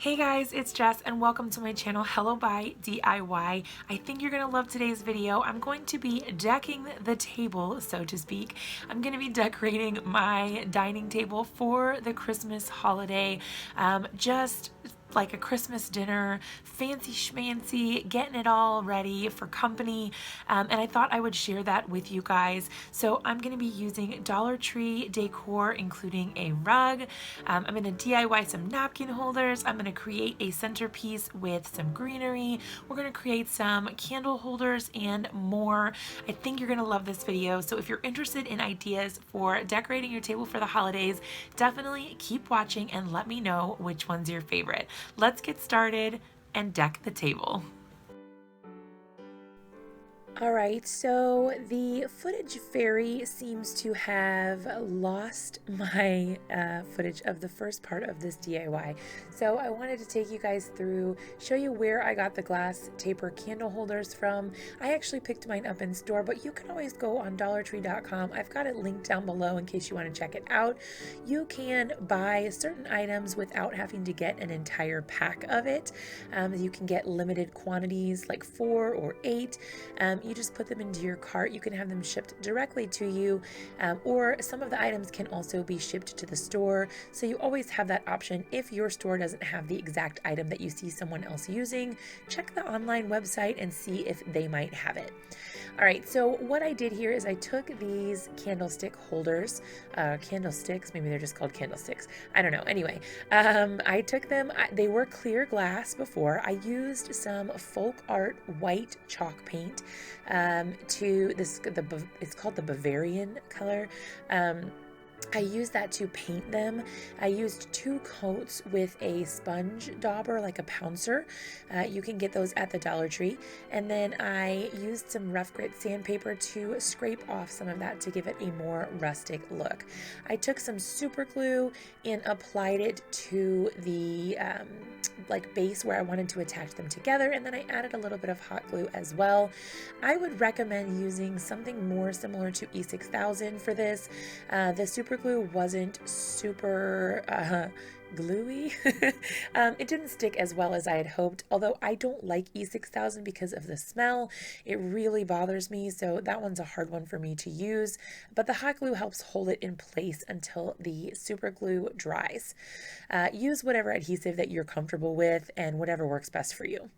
Hey guys, it's Jess and welcome to my channel Hello by DIY. I think you're going to love today's video. I'm going to be decking the table, so to speak. I'm going to be decorating my dining table for the Christmas holiday. Just like a Christmas dinner, fancy schmancy, getting it all ready for company. And I thought I would share that with you guys. So I'm going to be using Dollar Tree decor, including a rug. I'm going to DIY some napkin holders. I'm going to create a centerpiece with some greenery. We're going to create some candle holders and more. I think you're going to love this video. So if you're interested in ideas for decorating your table for the holidays, definitely keep watching and let me know which one's your favorite. Let's get started and deck the table. All right, so the footage fairy seems to have lost my footage of the first part of this DIY. So I wanted to take you guys through, show you where I got the glass taper candle holders from. I actually picked mine up in store, but you can always go on dollartree.com. I've got it linked down below in case you want to check it out. You can buy certain items without having to get an entire pack of it. You can get limited quantities like 4 or 8. You just put them into your cart. You can have them shipped directly to you, or some of the items can also be shipped to the store. So you always have that option. If your store doesn't have the exact item that you see someone else using, check the online website and see if they might have it. All right, so what I did here is I took these candlestick holders, candlesticks, maybe they're just called candlesticks. I don't know. Anyway, I took them, they were clear glass before. I used some folk art white chalk paint to this, it's called the Bavarian color. I used that to paint them. I used 2 coats with a sponge dauber, like a pouncer. You can get those at the Dollar Tree. And then I used some rough grit sandpaper to scrape off some of that to give it a more rustic look. I took some super glue and applied it to the like base where I wanted to attach them together, and then I added a little bit of hot glue as well. I would recommend using something more similar to E6000 for this. The super glue wasn't super gluey. It didn't stick as well as I had hoped, although I don't like E6000 because of the smell. It really bothers me, so that one's a hard one for me to use, but the hot glue helps hold it in place until the super glue dries. Use whatever adhesive that you're comfortable with and whatever works best for you.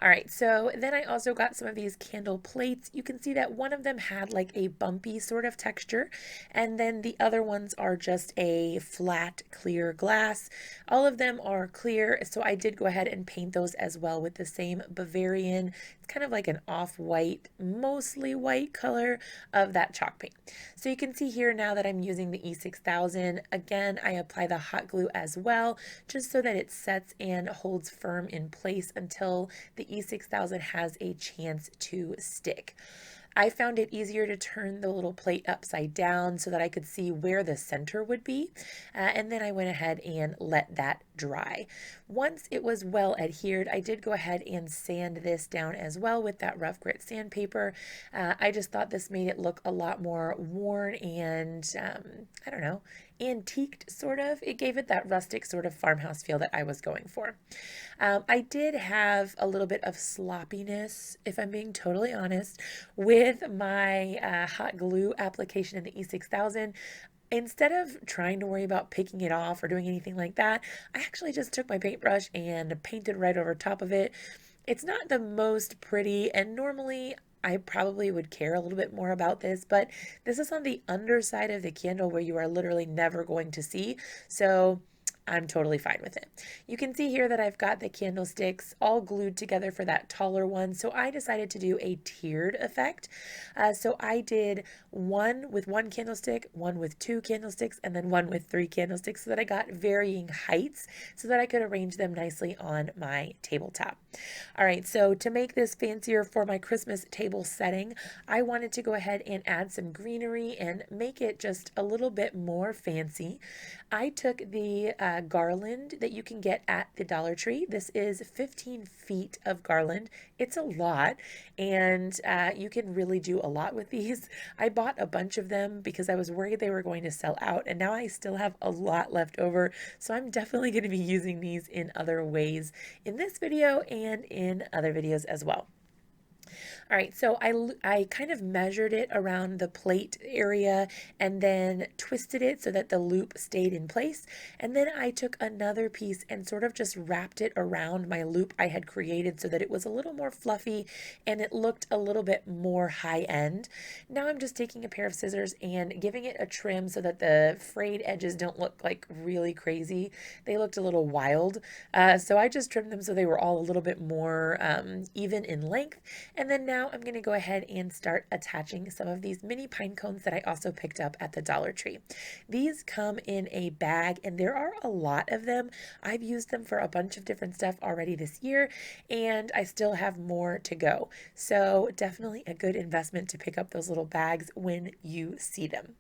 All right, so then I also got some of these candle plates. You can see that one of them had like a bumpy sort of texture, and then the other ones are just a flat, clear glass. All of them are clear, so I did go ahead and paint those as well with the same Bavarian. It's kind of like an off-white, mostly white color of that chalk paint. So you can see here now that I'm using the E6000. Again, I apply the hot glue as well, just so that it sets and holds firm in place until the E6000 has a chance to stick. I found it easier to turn the little plate upside down so that I could see where the center would be, and then I went ahead and let that dry. Once it was well adhered, I did go ahead and sand this down as well with that rough grit sandpaper. I just thought this made it look a lot more worn and, I don't know, antiqued sort of. It gave it that rustic sort of farmhouse feel that I was going for. I did have a little bit of sloppiness, if I'm being totally honest, with my hot glue application in the E6000. Instead of trying to worry about picking it off or doing anything like that, I actually just took my paintbrush and painted right over top of it. It's not the most pretty, and normally I probably would care a little bit more about this, but this is on the underside of the candle where you are literally never going to see. So I'm totally fine with it. You can see here that I've got the candlesticks all glued together for that taller one, so I decided to do a tiered effect. So I did one with 1 candlestick, one with 2 candlesticks, and then one with 3 candlesticks so that I got varying heights so that I could arrange them nicely on my tabletop. All right, so to make this fancier for my Christmas table setting, I wanted to go ahead and add some greenery and make it just a little bit more fancy. I took the garland that you can get at the Dollar Tree. This is 15 feet of garland. It's a lot, and you can really do a lot with these. I bought a bunch of them because I was worried they were going to sell out, and now I still have a lot left over, so I'm definitely going to be using these in other ways in this video and in other videos as well. All right, so I kind of measured it around the plate area and then twisted it so that the loop stayed in place. And then I took another piece and sort of just wrapped it around my loop I had created so that it was a little more fluffy and it looked a little bit more high end. Now I'm just taking a pair of scissors and giving it a trim so that the frayed edges don't look like really crazy. They looked a little wild. So I just trimmed them so they were all a little bit more even in length. And then now I'm going to go ahead and start attaching some of these mini pine cones that I also picked up at the Dollar Tree. These come in a bag and there are a lot of them. I've used them for a bunch of different stuff already this year and I still have more to go. So definitely a good investment to pick up those little bags when you see them.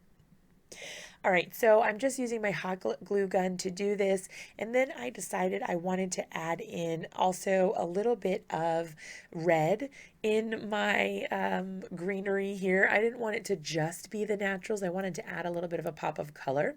All right, so I'm just using my hot glue gun to do this, and then I decided I wanted to add in also a little bit of red in my greenery here. I didn't want it to just be the naturals. I wanted to add a little bit of a pop of color.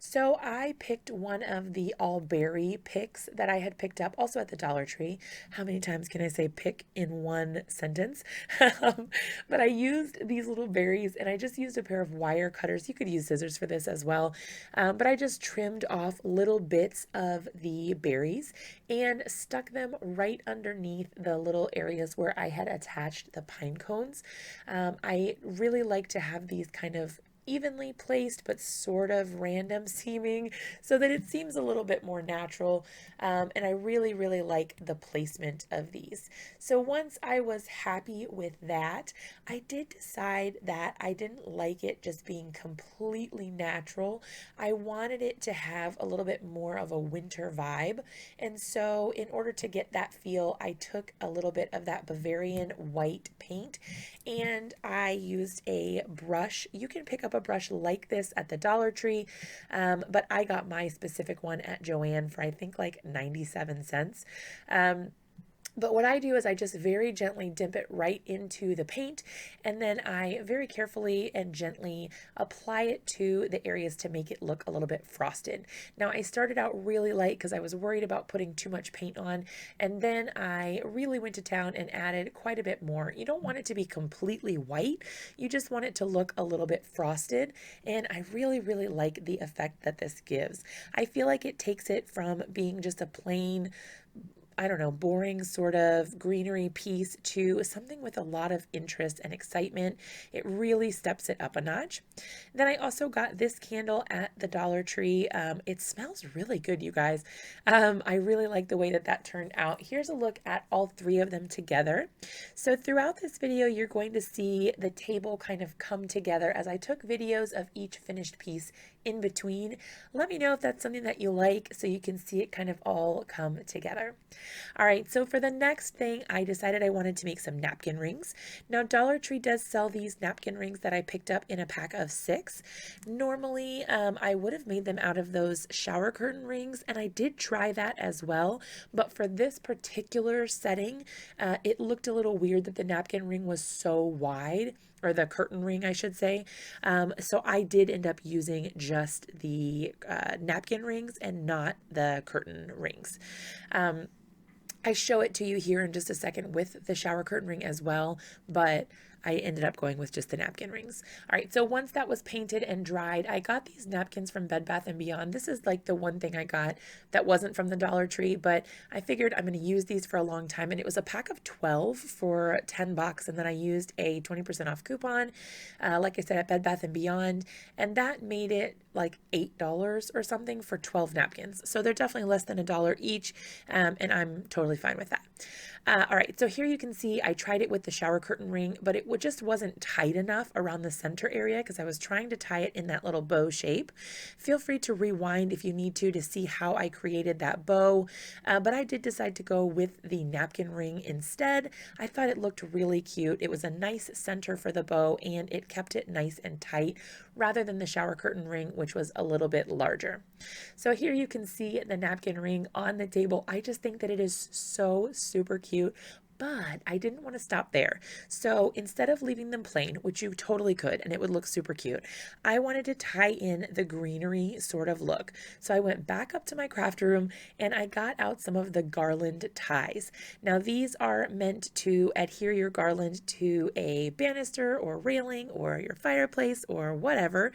So I picked one of the all berry picks that I had picked up also at the Dollar Tree. How many times can I say pick in one sentence? But I used these little berries and I just used a pair of wire cutters. You could use scissors for this as well. But I just trimmed off little bits of the berries and stuck them right underneath the little areas where I had attached the pine cones. I really like to have these kind of evenly placed but sort of random seeming so that it seems a little bit more natural, and I really like the placement of these. So once I was happy with that, I did decide that I didn't like it just being completely natural. I wanted it to have a little bit more of a winter vibe, and so in order to get that feel, I took a little bit of that Bavarian white paint and I used a brush. You can pick up a brush like this at the Dollar Tree, but I got my specific one at Joann for I think like 97 cents. But what I do is I just very gently dip it right into the paint, and then I very carefully and gently apply it to the areas to make it look a little bit frosted. Now I started out really light because I was worried about putting too much paint on, and then I really went to town and added quite a bit more. You don't want it to be completely white, you just want it to look a little bit frosted, and I really like the effect that this gives. I feel like it takes it from being just a plain, I don't know, boring sort of greenery piece to something with a lot of interest and excitement. It really steps it up a notch. Then I also got this candle at the Dollar Tree. It smells really good, you guys. I really like the way that that turned out. Here's a look at all three of them together. So throughout this video, you're going to see the table kind of come together as I took videos of each finished piece in between. Let me know if that's something that you like so you can see it kind of all come together. All right, so for the next thing, I decided I wanted to make some napkin rings. Now, Dollar Tree does sell these napkin rings that I picked up in a pack of 6. Normally, I would have made them out of those shower curtain rings, and I did try that as well, but for this particular setting, it looked a little weird that the napkin ring was so wide, or the curtain ring, I should say. So I did end up using just the napkin rings and not the curtain rings. I show it to you here in just a second with the shower curtain ring as well, but I ended up going with just the napkin rings. All right, so once that was painted and dried, I got these napkins from Bed Bath & Beyond. This is like the one thing I got that wasn't from the Dollar Tree, but I figured I'm going to use these for a long time, and it was a pack of 12 for $10, and then I used a 20% off coupon, like I said, at Bed Bath & Beyond, and that made it like $8 or something for 12 napkins. So they're definitely less than $1 each, and I'm totally fine with that. All right, so here you can see I tried it with the shower curtain ring, but it just wasn't tight enough around the center area because I was trying to tie it in that little bow shape. Feel free to rewind if you need to see how I created that bow, but I did decide to go with the napkin ring instead. I thought it looked really cute. It was a nice center for the bow and it kept it nice and tight rather than the shower curtain ring, which was a little bit larger. So here you can see the napkin ring on the table. I just think that it is so super cute. But I didn't want to stop there. So instead of leaving them plain, which you totally could, and it would look super cute, I wanted to tie in the greenery sort of look. So I went back up to my craft room and I got out some of the garland ties. Now these are meant to adhere your garland to a banister or railing or your fireplace or whatever.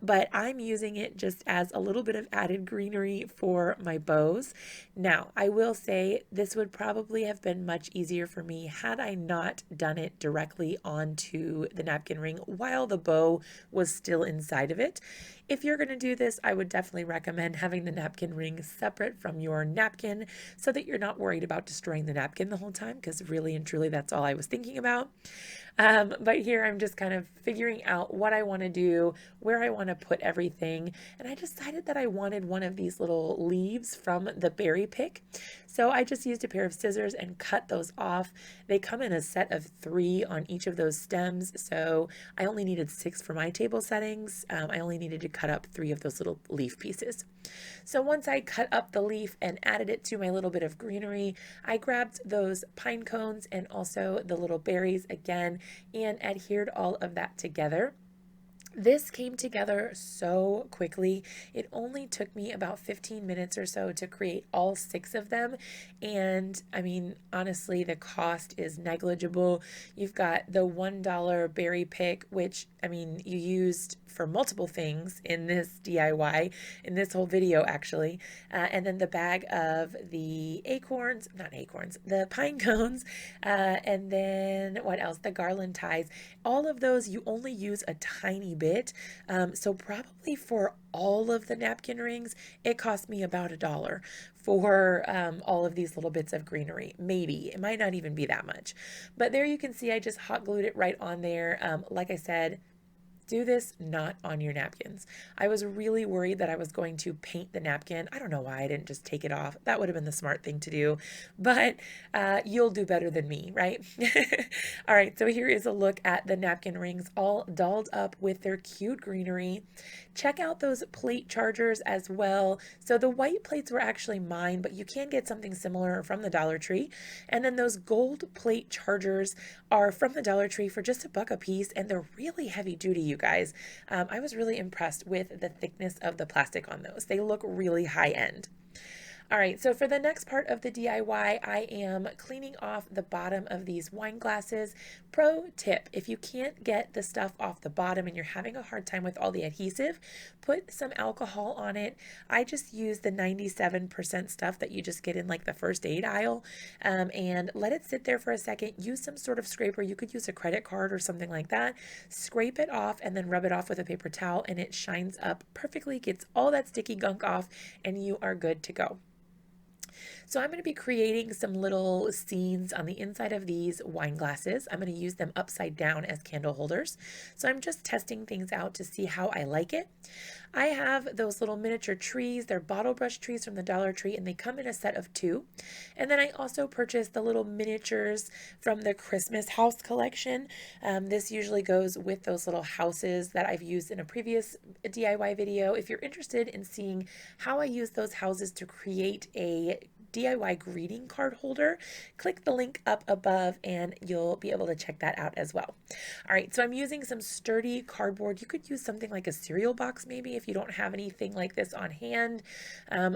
But I'm using it just as a little bit of added greenery for my bows. Now, I will say this would probably have been much easier for me had I not done it directly onto the napkin ring while the bow was still inside of it. If you're going to do this, I would definitely recommend having the napkin ring separate from your napkin so that you're not worried about destroying the napkin the whole time, because really and truly that's all I was thinking about. But here I'm just kind of figuring out what I want to do, where I want to put everything, and I decided that I wanted one of these little leaves from the berry pick. So I just used a pair of scissors and cut those off. They come in a set of 3 on each of those stems, so I only needed 6 for my table settings. I only needed to cut up 3 of those little leaf pieces. So once I cut up the leaf and added it to my little bit of greenery, I grabbed those pine cones and also the little berries again and adhered all of that together. This came together so quickly. It only took me about 15 minutes or so to create all 6 of them. And I mean, honestly, the cost is negligible. You've got the $1 berry pick, which I mean, you used for multiple things in this DIY, in this whole video actually. And then the bag of the the pine cones. And then what else? The garland ties. All of those, you only use a tiny bit. So probably for all of the napkin rings, it cost me about $1 for all of these little bits of greenery. Maybe. It might not even be that much. But there you can see I just hot glued it right on there. Like I said, do this not on your napkins. I was really worried that I was going to paint the napkin. I don't know why I didn't just take it off. That would have been the smart thing to do, but you'll do better than me, right? All right, so here is a look at the napkin rings all dolled up with their cute greenery. Check out those plate chargers as well. So the white plates were actually mine, but you can get something similar from the Dollar Tree. And then those gold plate chargers are from the Dollar Tree for just $1 a piece, and they're really heavy duty, you guys. I was really impressed with the thickness of the plastic on those. They look really high end. All right, so for the next part of the DIY, I am cleaning off the bottom of these wine glasses. Pro tip, if you can't get the stuff off the bottom and you're having a hard time with all the adhesive, put some alcohol on it. I just use the 97% stuff that you just get in like the first aid aisle, and let it sit there for a second. Use some sort of scraper. You could use a credit card or something like that. Scrape it off and then rub it off with a paper towel, and it shines up perfectly, gets all that sticky gunk off, and you are good to go. So I'm going to be creating some little scenes on the inside of these wine glasses. I'm going to use them upside down as candle holders. So I'm just testing things out to see how I like it. I have those little miniature trees. They're bottle brush trees from the Dollar Tree, and they come in a set of 2. And then I also purchased the little miniatures from the Christmas house collection. This usually goes with those little houses that I've used in a previous DIY video. If you're interested in seeing how I use those houses to create a DIY greeting card holder, click the link up above and you'll be able to check that out as well. All right, so I'm using some sturdy cardboard. You could use something like a cereal box maybe if you don't have anything like this on hand.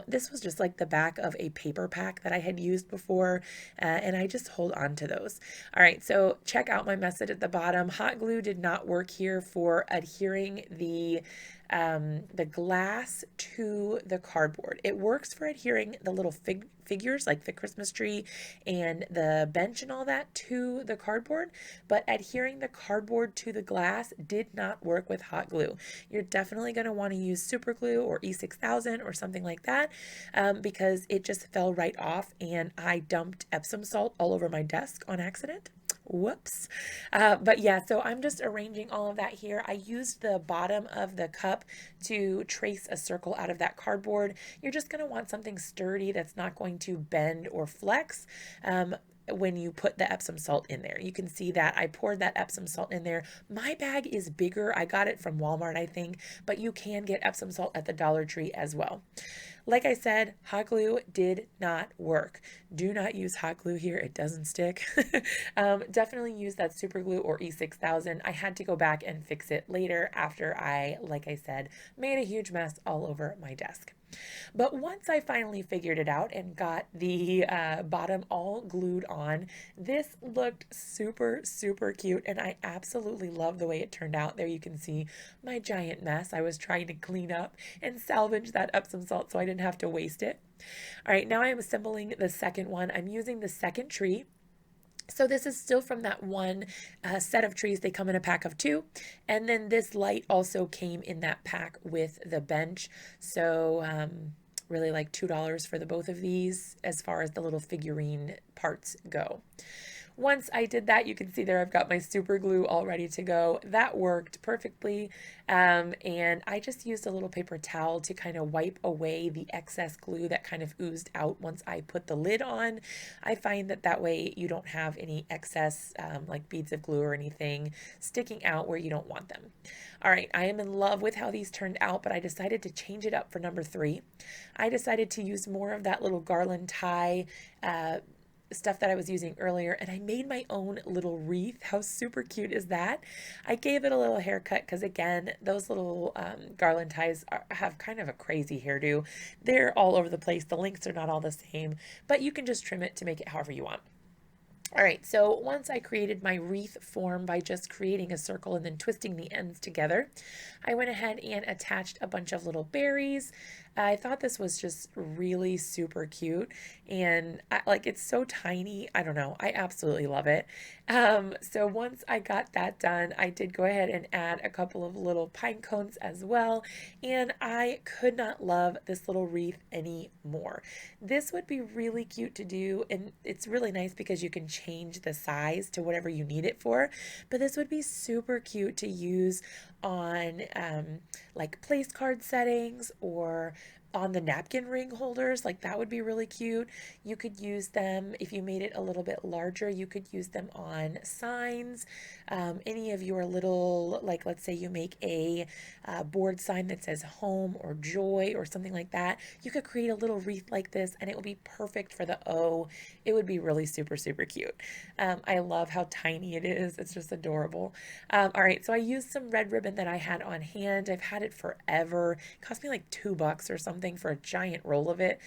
This was just like the back of a paper pack that I had used before, and I just hold on to those. All right, so check out my message at the bottom. Hot glue did not work here for adhering the the glass to the cardboard. It works for adhering the little figures like the Christmas tree and the bench and all that to the cardboard, but adhering the cardboard to the glass did not work with hot glue. You're definitely going to want to use super glue or E6000 or something like that, because it just fell right off, and I dumped Epsom salt all over my desk on accident. Whoops. But yeah, so I'm just arranging all of that here. I used the bottom of the cup to trace a circle out of that cardboard. You're just going to want something sturdy that's not going to bend or flex. When you put the Epsom salt in there. You can see that I poured that Epsom salt in there. My bag is bigger. I got it from Walmart, I think, but you can get Epsom salt at the Dollar Tree as well. Like I said, hot glue did not work. Do not use hot glue here. It doesn't stick. Definitely use that super glue or E6000. I had to go back and fix it later after I, like I said, made a huge mess all over my desk. But once I finally figured it out and got the bottom all glued on, this looked super, super cute, and I absolutely love the way it turned out. There you can see my giant mess. I was trying to clean up and salvage that Epsom salt so I didn't have to waste it. All right, now I'm assembling the second one. I'm using the second tree. So this is still from that one set of trees. They come in a pack of 2. And then this light also came in that pack with the bench. So really like $2 for the both of these as far as the little figurine parts go. Once I did that, you can see there I've got my super glue all ready to go. That worked perfectly. And I just used a little paper towel to kind of wipe away the excess glue that kind of oozed out once I put the lid on. I find that that way you don't have any excess like beads of glue or anything sticking out where you don't want them. All right, I am in love with how these turned out, but I decided to change it up for number 3. I decided to use more of that little garland tie stuff that I was using earlier, and I made my own little wreath. How super cute is that? I gave it a little haircut because, again, those little garland ties have kind of a crazy hairdo. They're all over the place. The lengths are not all the same, but you can just trim it to make it however you want. All right, so once I created my wreath form by just creating a circle and then twisting the ends together, I went ahead and attached a bunch of little berries. I thought this was just really super cute, and like it's so tiny. I don't know. I absolutely love it. So once I got that done, I did go ahead and add a couple of little pine cones as well, and I could not love this little wreath anymore. This would be really cute to do, and it's really nice because you can change the size to whatever you need it for, but this would be super cute to use on like place card settings or on the napkin ring holders. Like that would be really cute. You could use them if you made it a little bit larger. You could use them on signs, any of your little, like let's say you make a board sign that says home or joy or something like that. You could create a little wreath like this and it would be perfect for the O. It would be really super, super cute. I love how tiny it is. It's just adorable. All right, so I used some red ribbon that I had on hand. I've had it forever. It cost me like $2 or something for a giant roll of it.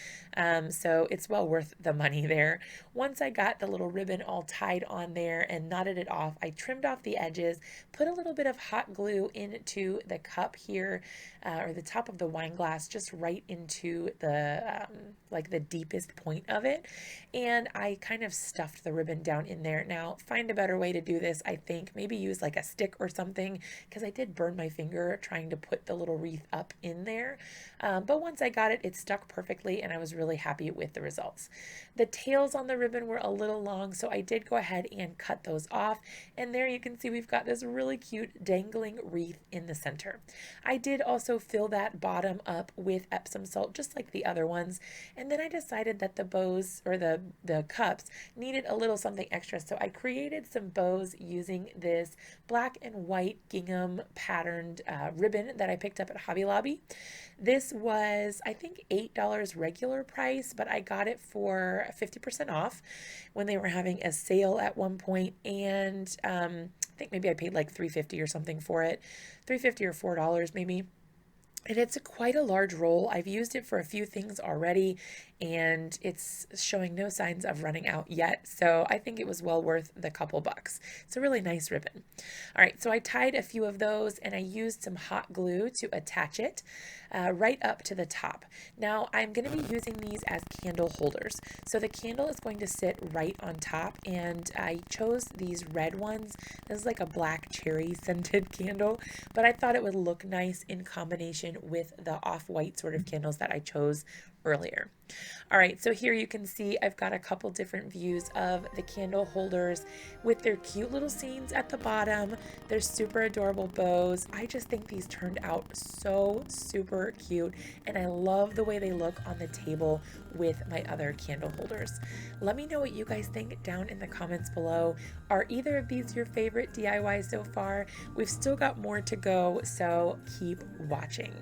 So it's well worth the money there. Once I got the little ribbon all tied on there and knotted it off, I trimmed off the edges, put a little bit of hot glue into the cup here, or the top of the wine glass, just right into the like the deepest point of it. And I kind of stuffed the ribbon down in there. Now, find a better way to do this, I think. Maybe use like a stick or something, because I did burn my finger trying to put the little wreath up in there. But once I got it, it stuck perfectly, and I was really happy with the results. The tails on the ribbon were a little long, so I did go ahead and cut those off. And there you can see we've got this really cute dangling wreath in the center. I did also fill that bottom up with Epsom salt, just like the other ones. And then I decided that the bows, or the cups, needed a little something extra. So I created some bows using this black and white gingham patterned ribbon that I picked up at Hobby Lobby. This was, I think, $8 regular price, but I got it for 50% off when they were having a sale at one point. And I think maybe I paid like $3.50 or something for it, $3.50 or $4 maybe. And it's quite a large roll. I've used it for a few things already, and it's showing no signs of running out yet. So I think it was well worth the couple bucks. It's a really nice ribbon. All right, so I tied a few of those and I used some hot glue to attach it right up to the top. Now I'm going to be using these as candle holders. So the candle is going to sit right on top, and I chose these red ones. This is like a black cherry scented candle, but I thought it would look nice in combination with the off-white sort of candles that I chose earlier. All right, so here you can see I've got a couple different views of the candle holders with their cute little scenes at the bottom. They're super adorable bows. I just think these turned out so super cute, and I love the way they look on the table with my other candle holders. Let me know what you guys think down in the comments below. Are either of these your favorite DIYs so far? We've still got more to go, so keep watching.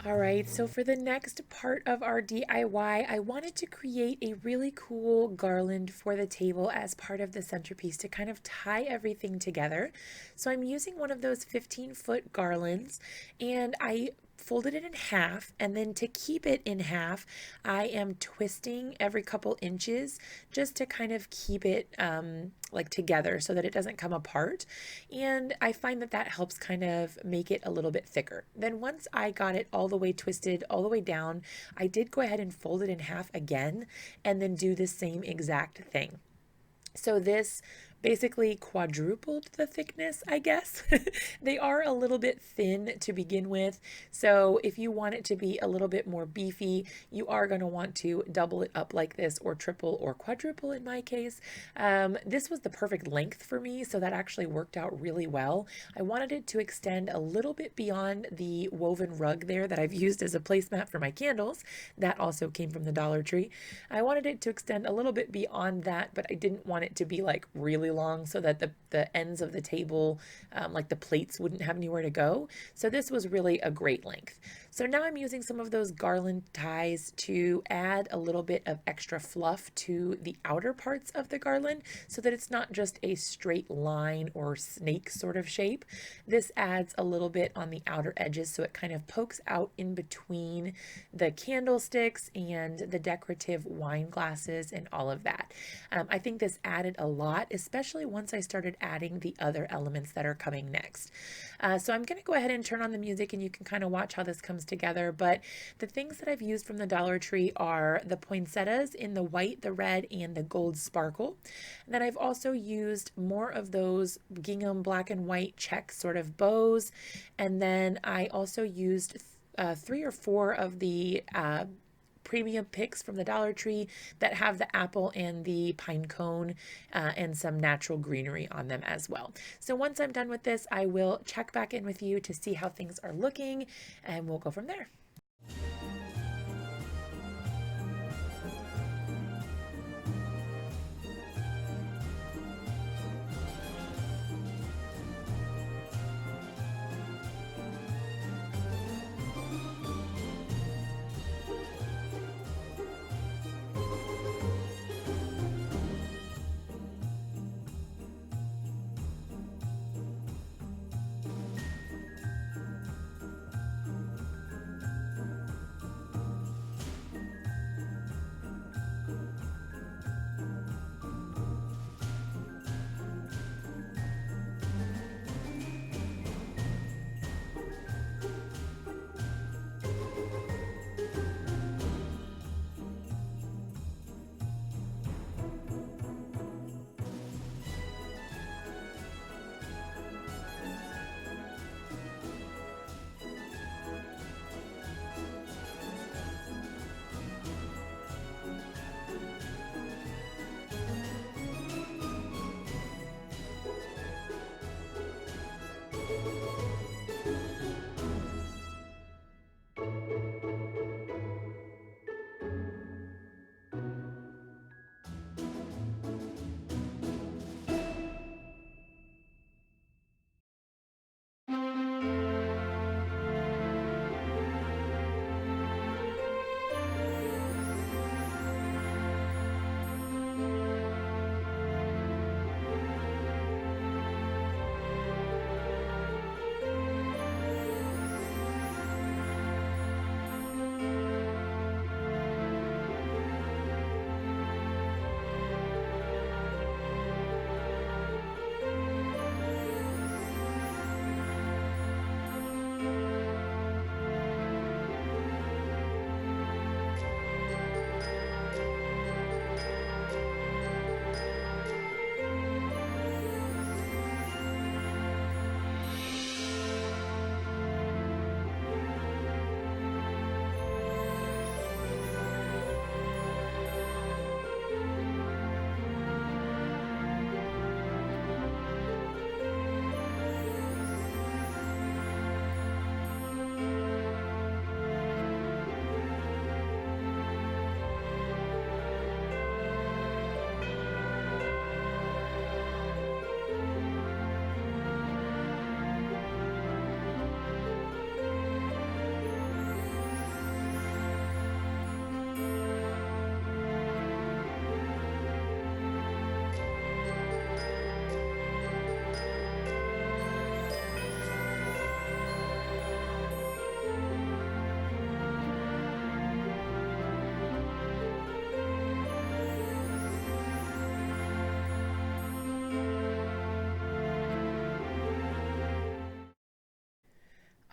All right, so for the next part of our DIY, I wanted to create a really cool garland for the table as part of the centerpiece to kind of tie everything together. So I'm using one of those 15-foot garlands, and I folded it in half, and then to keep it in half, I am twisting every couple inches just to kind of keep it like together so that it doesn't come apart. And I find that that helps kind of make it a little bit thicker. Then once I got it all the way twisted, all the way down, I did go ahead and fold it in half again and then do the same exact thing. So this basically quadrupled the thickness, I guess. They are a little bit thin to begin with, so if you want it to be a little bit more beefy, you are going to want to double it up like this, or triple or quadruple in my case. This was the perfect length for me, so that actually worked out really well. I wanted it to extend a little bit beyond the woven rug there that I've used as a placemat for my candles. That also came from the Dollar Tree. I wanted it to extend a little bit beyond that, but I didn't want it to be like really long so that the ends of the table, like the plates, wouldn't have anywhere to go. So this was really a great length. So now I'm using some of those garland ties to add a little bit of extra fluff to the outer parts of the garland so that it's not just a straight line or snake sort of shape. This adds a little bit on the outer edges so it kind of pokes out in between the candlesticks and the decorative wine glasses and all of that. I think this added a lot, especially once I started adding the other elements that are coming next. So I'm going to go ahead and turn on the music and you can kind of watch how this comes together. But the things that I've used from the Dollar Tree are the poinsettias in the white, the red, and the gold sparkle. And then I've also used more of those gingham black and white check sort of bows. And then I also used 3 or 4 of the premium picks from the Dollar Tree that have the apple and the pine cone and some natural greenery on them as well. So once I'm done with this, I will check back in with you to see how things are looking, and we'll go from there.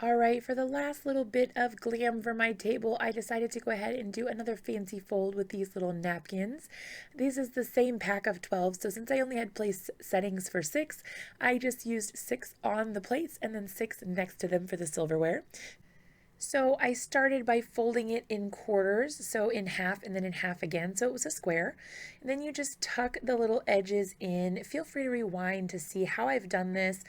All right, for the last little bit of glam for my table, I decided to go ahead and do another fancy fold with these little napkins. This is the same pack of 12, so since I only had place settings for 6, I just used 6 on the plates and then 6 next to them for the silverware. So I started by folding it in quarters, so in half and then in half again, so it was a square. And then you just tuck the little edges in. Feel free to rewind to see how I've done this.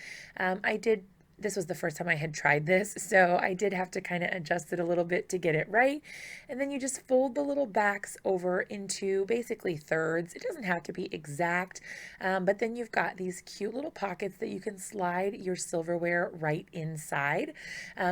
This was the first time I had tried this, so I did have to kind of adjust it a little bit to get it right. And then you just fold the little backs over into basically thirds. It doesn't have to be exact, but then you've got these cute little pockets that you can slide your silverware right inside.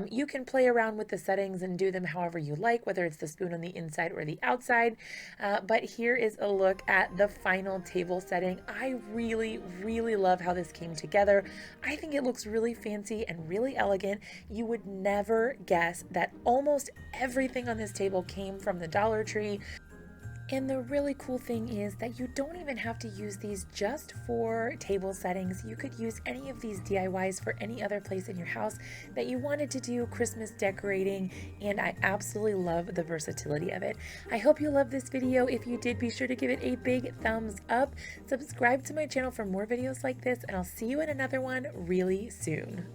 You can play around with the settings and do them however you like, whether it's the spoon on the inside or the outside. But here is a look at the final table setting. I really, really love how this came together. I think it looks really fancy and really elegant. You would never guess that almost everything on this table came from the Dollar Tree. And the really cool thing is that you don't even have to use these just for table settings. You could use any of these DIYs for any other place in your house that you wanted to do Christmas decorating, and I absolutely love the versatility of it. I hope you loved this video. If you did, be sure to give it a big thumbs up. Subscribe to my channel for more videos like this, and I'll see you in another one really soon.